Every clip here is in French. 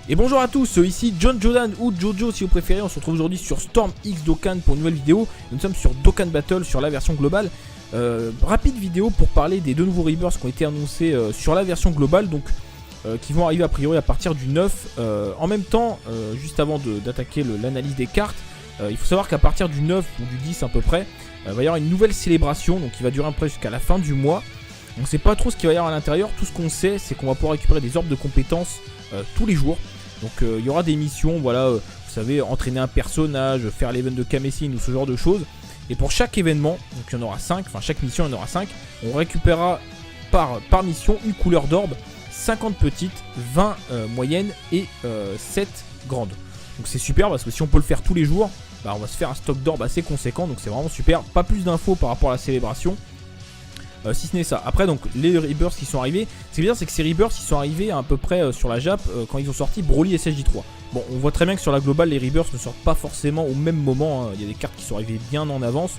Et bonjour à tous, ici John Jordan ou Jojo si vous préférez. On se retrouve aujourd'hui sur Storm X Dokkan pour une nouvelle vidéo. Nous sommes sur Dokkan Battle sur la version globale. Rapide vidéo pour parler des deux nouveaux Rebirths qui ont été annoncés sur la version globale, donc qui vont arriver a priori à partir du 9. En même temps, juste avant d'attaquer l'analyse des cartes, il faut savoir qu'à partir du 9 ou du 10 à peu près, il va y avoir une nouvelle célébration, donc qui va durer à peu près jusqu'à la fin du mois. On ne sait pas trop ce qu'il va y avoir à l'intérieur. Tout ce qu'on sait, c'est qu'on va pouvoir récupérer des orbes de compétences tous les jours. Donc il y aura des missions, voilà, vous savez, entraîner un personnage, faire l'event de Kamessine ou ce genre de choses. Et pour chaque événement, donc il y en aura 5, enfin chaque mission il y en aura 5, on récupérera par mission une couleur d'orbe, 50 petites, 20 moyennes et 7 grandes. Donc c'est super parce que si on peut le faire tous les jours, bah, on va se faire un stock d'orbe assez conséquent, donc c'est vraiment super. Pas plus d'infos par rapport à la célébration. Si ce n'est ça. Après donc les Rebirths qui sont arrivés, ce qui est bien c'est que ces Rebirths ils sont arrivés à peu près sur la Jap quand ils ont sorti Broly et SSJ3. Bon, on voit très bien que sur la globale les Rebirths ne sortent pas forcément au même moment, hein. Il y a des cartes qui sont arrivées bien en avance.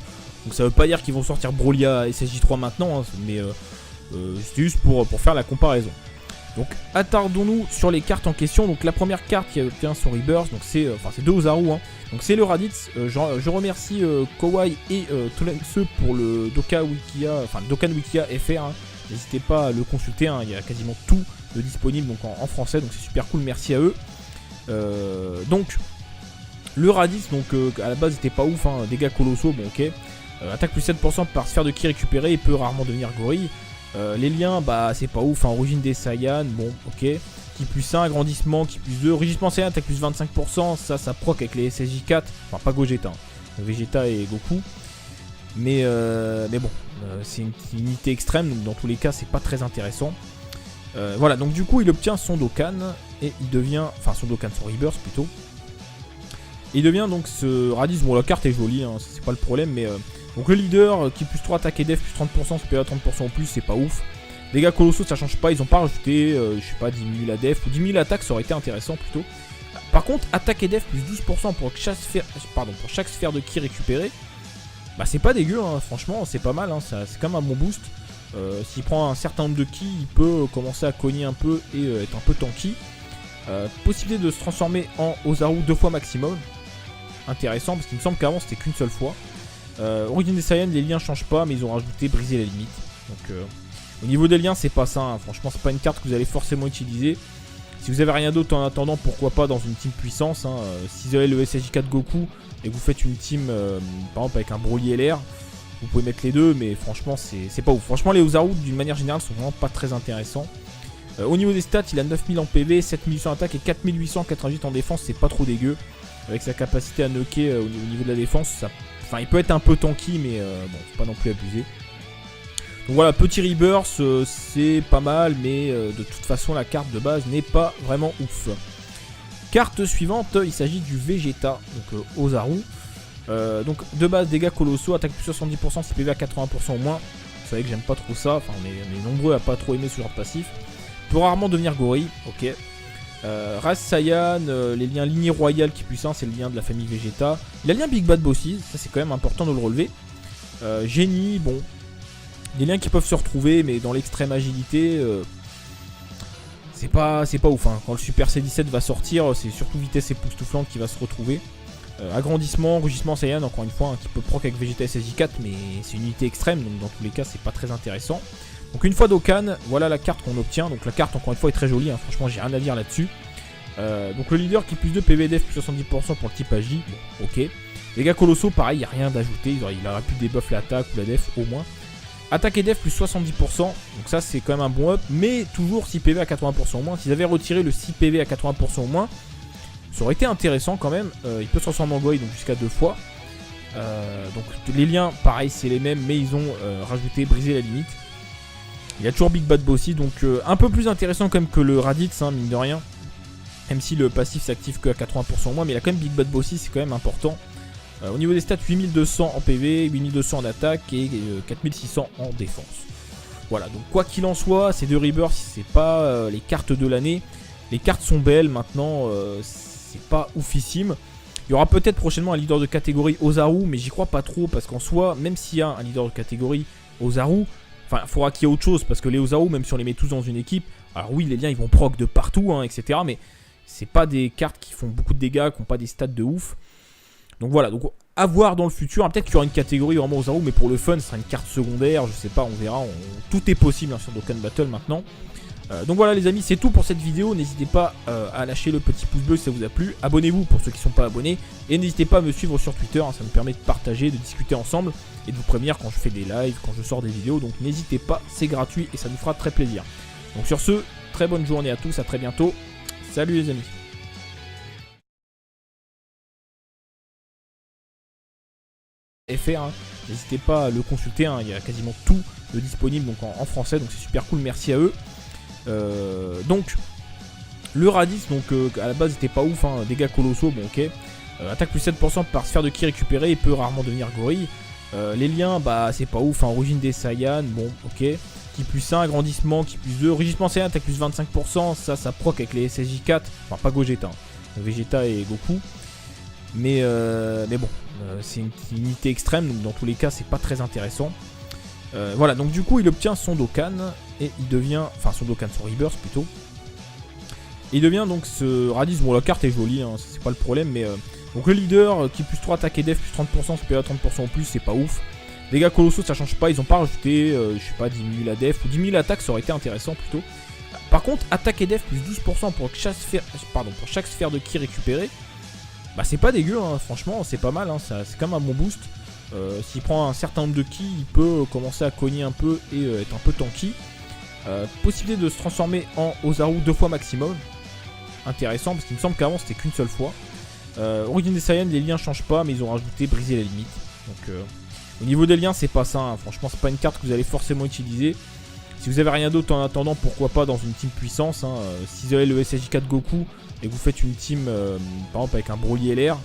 Donc ça veut pas dire qu'ils vont sortir Broly et SSJ3 maintenant, hein, mais c'est juste pour faire la comparaison. Donc attardons-nous sur les cartes en question. Donc la première carte qui obtient son Rebirth, donc c'est deux Ozaru, hein. Donc c'est le Raditz. Je remercie Kowai et Tolense pour le Dokkan Wikia FR, hein. N'hésitez pas à le consulter, hein. Il y a quasiment tout de disponible donc en français, donc c'est super cool, merci à eux. Donc le Raditz, donc à la base il était pas ouf, hein. Dégâts colossaux, bon ok. Attaque plus 7% par sphère de ki récupérée, il peut rarement devenir gorille. Les liens, bah c'est pas ouf, hein. Origine des Saiyans, bon ok. Qui plus 1, agrandissement, qui plus 2, rugissement Saiyan, attaque plus 25%, ça proc avec les SSJ4, enfin pas Gogeta, hein. Vegeta et Goku. Mais bon, c'est une unité extrême, donc dans tous les cas c'est pas très intéressant. Voilà, donc du coup il obtient son Dokkan, et il devient, enfin son Dokkan, son Rebirth plutôt. Il devient donc ce Raditz, bon la carte est jolie, hein, c'est pas le problème, mais... donc le leader qui plus 3 attaque et def plus 30%, CPA 30% en plus, c'est pas ouf. Dégâts colossaux ça change pas, ils ont pas rajouté, je sais pas, 10 000 la def ou 10 000 l'attaque, ça aurait été intéressant plutôt. Par contre, attaque et def plus 12% pour chaque sphère de ki récupérée, bah c'est pas dégueu, hein, franchement c'est pas mal, hein, c'est quand même un bon boost. S'il prend un certain nombre de ki, il peut commencer à cogner un peu et être un peu tanky. Possibilité de se transformer en Ozaru 2 fois maximum, intéressant parce qu'il me semble qu'avant c'était qu'une seule fois. Origine des Saiyans, les liens changent pas, mais ils ont rajouté briser la limite. Donc au niveau des liens, c'est pas ça, hein. Franchement, c'est pas une carte que vous allez forcément utiliser. Si vous avez rien d'autre en attendant, pourquoi pas dans une team puissance, hein. Si vous avez le SSJ4 Goku et que vous faites une team, par exemple avec un Broly LR, vous pouvez mettre les deux, mais franchement, c'est pas ouf. Franchement, les Ozaru, d'une manière générale, sont vraiment pas très intéressants. Au niveau des stats, il a 9000 en PV, 7800 en attaque et 4888 en défense, c'est pas trop dégueu. Avec sa capacité à knocker au niveau de la défense, enfin, il peut être un peu tanky, mais bon, faut pas non plus abuser. Donc voilà, petit Rebirth, c'est pas mal, mais de toute façon, la carte de base n'est pas vraiment ouf. Carte suivante, il s'agit du Vegeta, donc Ozaru. Donc de base, dégâts colossaux, attaque plus 70%, CPV à 80% au moins. Vous savez que j'aime pas trop ça, enfin on est nombreux à pas trop aimer ce genre de passif. Peut rarement devenir gorille, ok. Race Saiyan, les liens lignée royale qui plus 1, c'est le lien de la famille Vegeta. Il a le lien Big Bad Bosses, ça c'est quand même important de le relever. Génie, bon. Des liens qui peuvent se retrouver, mais dans l'extrême agilité, c'est pas ouf, hein. Quand le Super C17 va sortir, c'est surtout vitesse époustouflante qui va se retrouver. Agrandissement, rugissement Saiyan, encore une fois, hein, qui peut proc avec Vegeta SSJ4, mais c'est une unité extrême, donc dans tous les cas, c'est pas très intéressant. Donc une fois Dokkan, voilà la carte qu'on obtient. Donc la carte, encore une fois, est très jolie, hein. Franchement, j'ai rien à dire là-dessus. Donc le leader qui plus 2 PVDF plus 70% pour le type AJ, bon, ok. Dégâts colossaux, pareil, il n'y a rien d'ajouté, il aurait pu débuff l'attaque ou la def au moins. Attaque et def plus 70%, donc ça c'est quand même un bon up, mais toujours 6 PV à 80% au moins. S'ils avaient retiré le 6 PV à 80% au moins, ça aurait été intéressant quand même. Il peut se transformer en Goï, donc jusqu'à 2 fois. Donc les liens, pareil, c'est les mêmes, mais ils ont rajouté briser la limite. Il y a toujours Big Bad Bossy, donc un peu plus intéressant quand même que le Raditz, hein, mine de rien. Même si le passif s'active que à 80% au moins, mais il a quand même Big Bad Bossy, c'est quand même important. Au niveau des stats, 8200 en PV, 8200 en attaque et 4600 en défense. Voilà, donc quoi qu'il en soit, ces deux Rebirths, c'est pas les cartes de l'année. Les cartes sont belles maintenant, c'est pas oufissime. Il y aura peut-être prochainement un leader de catégorie Ozaru, mais j'y crois pas trop parce qu'en soi, même s'il y a un leader de catégorie Ozaru, enfin, il faudra qu'il y ait autre chose parce que les Ozaru, même si on les met tous dans une équipe, alors oui, les liens ils vont proc de partout, hein, etc. Mais c'est pas des cartes qui font beaucoup de dégâts, qui n'ont pas des stats de ouf. Donc voilà, donc à voir dans le futur. Peut-être qu'il y aura une catégorie vraiment Ozaru, mais pour le fun, ce sera une carte secondaire. Je sais pas, on verra. Tout est possible hein, sur Dokkan Battle maintenant. Donc voilà les amis, c'est tout pour cette vidéo. N'hésitez pas à lâcher le petit pouce bleu si ça vous a plu. Abonnez-vous pour ceux qui ne sont pas abonnés. Et n'hésitez pas à me suivre sur Twitter, hein, ça me permet de partager, de discuter ensemble et de vous prévenir quand je fais des lives, quand je sors des vidéos. Donc n'hésitez pas, c'est gratuit et ça nous fera très plaisir. Donc sur ce, très bonne journée à tous, à très bientôt. Salut les amis. FR, hein. N'hésitez pas à le consulter, hein. Il y a quasiment tout de disponible donc en français, donc c'est super cool, merci à eux. Donc le Raditz, donc à la base c'était pas ouf, hein. Dégâts colossaux, bon ok. Attaque plus 7% par sphère de ki récupérée, il peut rarement devenir gorille. Les liens, bah c'est pas ouf, hein. Origine des Saiyans, bon ok. Ki plus 1, agrandissement, ki plus 2, rugissement Saiyan, attaque plus 25%, ça proc avec les SSJ4, enfin pas Gogeta, hein. Vegeta et Goku. Mais bon, c'est une unité extrême, donc dans tous les cas c'est pas très intéressant. Voilà, donc du coup il obtient son Dokkan et il devient, enfin son Dokkan, son Rebirth plutôt. Et il devient donc ce Raditz, bon la carte est jolie, hein, c'est pas le problème, mais donc le leader qui plus 3 attaque et def plus 30%, CPA 30% en plus, c'est pas ouf. Dégâts colossaux ça change pas, ils ont pas rajouté, je sais pas, 10 000 la def ou 10 000 attaque, ça aurait été intéressant plutôt. Par contre, attaque et def plus 12% pour chaque sphère de ki récupérée. Bah c'est pas dégueu, hein. Franchement c'est pas mal, hein. C'est quand même un bon boost. S'il prend un certain nombre de ki, il peut commencer à cogner un peu et être un peu tanky. Possibilité de se transformer en Ozaru 2 fois maximum. Intéressant parce qu'il me semble qu'avant c'était qu'une seule fois. Origine des Saiyans, les liens changent pas mais ils ont rajouté briser la limite. Donc au niveau des liens c'est pas ça, hein. Franchement c'est pas une carte que vous allez forcément utiliser. Si vous avez rien d'autre en attendant, pourquoi pas dans une team puissance, hein. Si vous avez le SSJ4 Goku et que vous faites une team par exemple avec un Broly LR,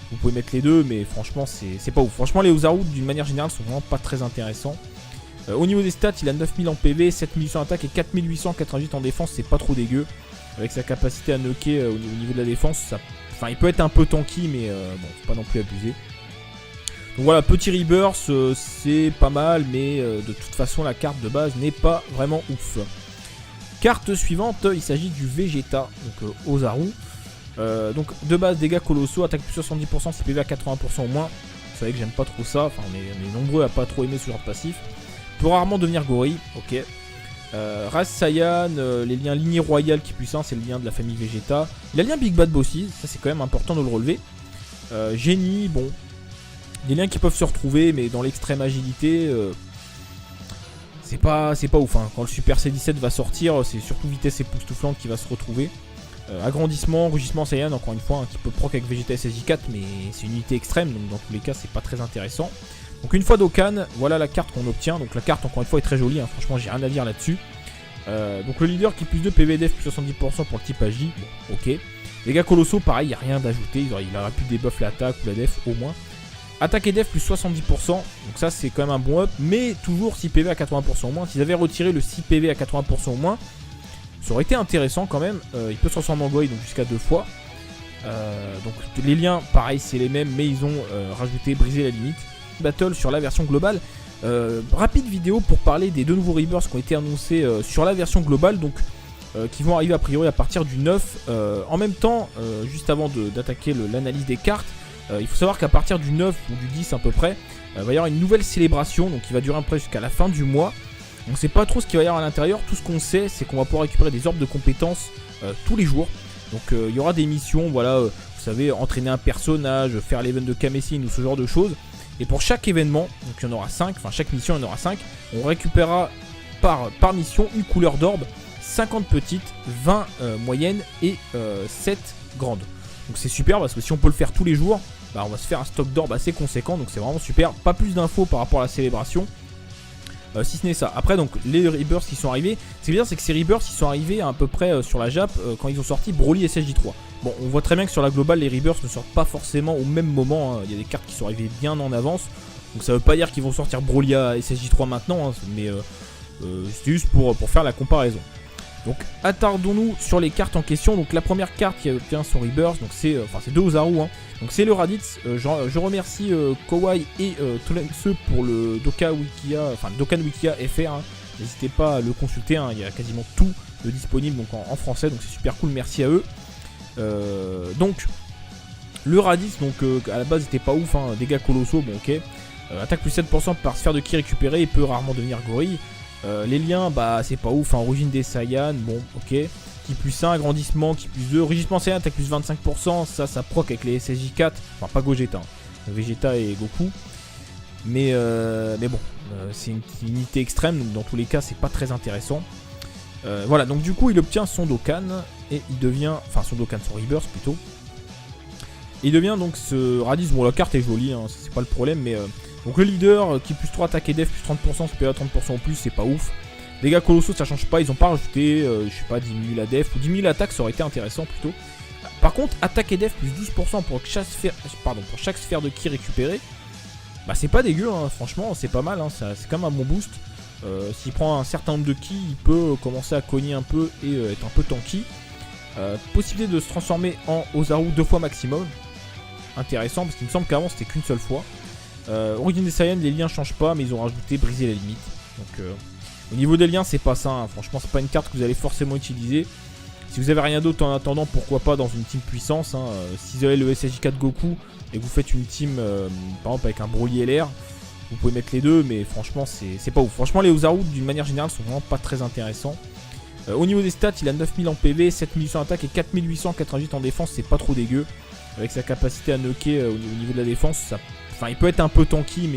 vous pouvez mettre les deux, mais franchement c'est pas ouf. Franchement les Ozaru d'une manière générale sont vraiment pas très intéressants. Au niveau des stats, il a 9000 en PV, 7800 en attaque et 4888 en défense, c'est pas trop dégueu. Avec sa capacité à knocker au niveau de la défense, enfin il peut être un peu tanky, mais bon, faut pas non plus abuser. Donc voilà, petit Rebirth, c'est pas mal, mais de toute façon la carte de base n'est pas vraiment ouf. Carte suivante, il s'agit du Vegeta, donc Ozaru. Donc de base, dégâts colossaux, attaque plus 70%, CPV à 80% au moins. Vous savez que j'aime pas trop ça, enfin on est nombreux à pas trop aimer ce genre de passif. Peut rarement devenir gorille, ok. Race Saiyan, les liens lignée royale qui plus 1, c'est le lien de la famille Vegeta. Il a le lien Big Bad Bosses, ça c'est quand même important de le relever. Génie, bon. Des liens qui peuvent se retrouver, mais dans l'extrême agilité, c'est pas ouf, hein. Quand le Super C17 va sortir, c'est surtout vitesse époustouflante qui va se retrouver. Agrandissement, rugissement Saiyan, encore une fois, hein, qui peut proc avec Vegeta SSJ4, mais c'est une unité extrême, donc dans tous les cas, c'est pas très intéressant. Donc une fois Dokkan, voilà la carte qu'on obtient. Donc la carte, encore une fois, est très jolie, hein. Franchement, j'ai rien à dire là-dessus. Donc le leader qui plus 2 PVDF plus 70% pour le type AJ, bon, ok. Dégâts colossaux, pareil, il n'y a rien d'ajouté. Il aurait pu débuff l'attaque ou la def au moins. Attaque et def plus 70%, donc ça c'est quand même un bon up, mais toujours 6 PV à 80% au moins. S'ils avaient retiré le 6 PV à 80% au moins, ça aurait été intéressant quand même. Il peut se transformer en Goï, donc jusqu'à 2 fois. Donc les liens, pareil, c'est les mêmes, mais ils ont rajouté briser la limite. Battle sur la version globale. Rapide vidéo pour parler des deux nouveaux Rebirths qui ont été annoncés sur la version globale, donc qui vont arriver a priori à partir du 9. En même temps, juste avant d'attaquer l'analyse des cartes, il faut savoir qu'à partir du 9 ou du 10 à peu près, il va y avoir une nouvelle célébration, donc qui va durer à peu près jusqu'à la fin du mois. On ne sait pas trop ce qu'il va y avoir à l'intérieur. Tout ce qu'on sait, c'est qu'on va pouvoir récupérer des orbes de compétences tous les jours. Donc il y aura des missions, voilà, vous savez, entraîner un personnage, faire l'event de Kamessine ou ce genre de choses. Et pour chaque événement, donc il y en aura 5, enfin chaque mission il y en aura 5, on récupérera par mission une couleur d'orbe, 50 petites, 20 moyennes et 7 grandes. Donc c'est super parce que si on peut le faire tous les jours, bah on va se faire un stock d'orbe assez conséquent, donc c'est vraiment super. Pas plus d'infos par rapport à la célébration, si ce n'est ça. Après donc les Rebirths qui sont arrivés, c'est bien, c'est que ces Rebirths ils sont arrivés à peu près sur la Jap quand ils ont sorti Broly et SSJ3. Bon, on voit très bien que sur la globale les Rebirths ne sortent pas forcément au même moment, hein. Il y a des cartes qui sont arrivées bien en avance, donc ça veut pas dire qu'ils vont sortir Broly et SSJ3 maintenant, hein, mais c'est juste pour faire la comparaison. Donc attardons-nous sur les cartes en question. Donc la première carte qui obtient son Rebirth, donc c'est deux Ozaru, hein. Donc c'est le Raditz. Je remercie Kowai et tous pour le Dokkan Wikia FR, hein. N'hésitez pas à le consulter, hein. Il y a quasiment tout de disponible donc en français, donc c'est super cool, merci à eux. Donc le Raditz, donc à la base était pas ouf, hein, dégâts colossaux, bon ok. Attaque plus 7% par sphère de ki récupérée, il peut rarement devenir gorille. Les liens, bah c'est pas ouf, hein, origine des Saiyans, bon ok. Ki plus 1, agrandissement, Ki plus 2, rugissement Saiyan, attaque plus 25%, ça proc avec les SSJ4, enfin pas Gogeta, hein, Vegeta et Goku. Mais bon, c'est une unité extrême, donc dans tous les cas c'est pas très intéressant. Voilà, donc du coup il obtient son Dokkan, et il devient, enfin son Dokkan, son Rebirth plutôt. Il devient donc ce Raditz, bon la carte est jolie, hein, c'est pas le problème, mais donc le leader, qui plus 3 attaque et def, plus 30%, CPA 30% en plus, c'est pas ouf. Dégâts colossaux ça change pas, ils ont pas rajouté, je sais pas, 10 000 la def, ou 10 000 attaque, ça aurait été intéressant plutôt. Par contre, attaque et def plus 12% pour chaque sphère de ki récupérée, bah c'est pas dégueu, hein, franchement c'est pas mal, hein, c'est quand même un bon boost. S'il prend un certain nombre de ki, il peut commencer à cogner un peu et être un peu tanky. Possibilité de se transformer en Ozaru 2 fois maximum. Intéressant parce qu'il me semble qu'avant c'était qu'une seule fois. Origine des Saiyans, les liens changent pas, mais ils ont rajouté briser la limite. Donc au niveau des liens c'est pas ça, hein. Franchement c'est pas une carte que vous allez forcément utiliser. Si vous avez rien d'autre en attendant, pourquoi pas dans une team puissance, hein. Si vous avez le SSJ4 Goku et que vous faites une team par exemple avec un Broly LR, vous pouvez mettre les deux, mais franchement c'est pas ouf. Franchement les Ozaru d'une manière générale sont vraiment pas très intéressants. Au niveau des stats, il a 9000 en PV, 7800 en attaque et 4888 en défense, c'est pas trop dégueu. Avec sa capacité à knocker au niveau de la défense, il peut être un peu tanky, mais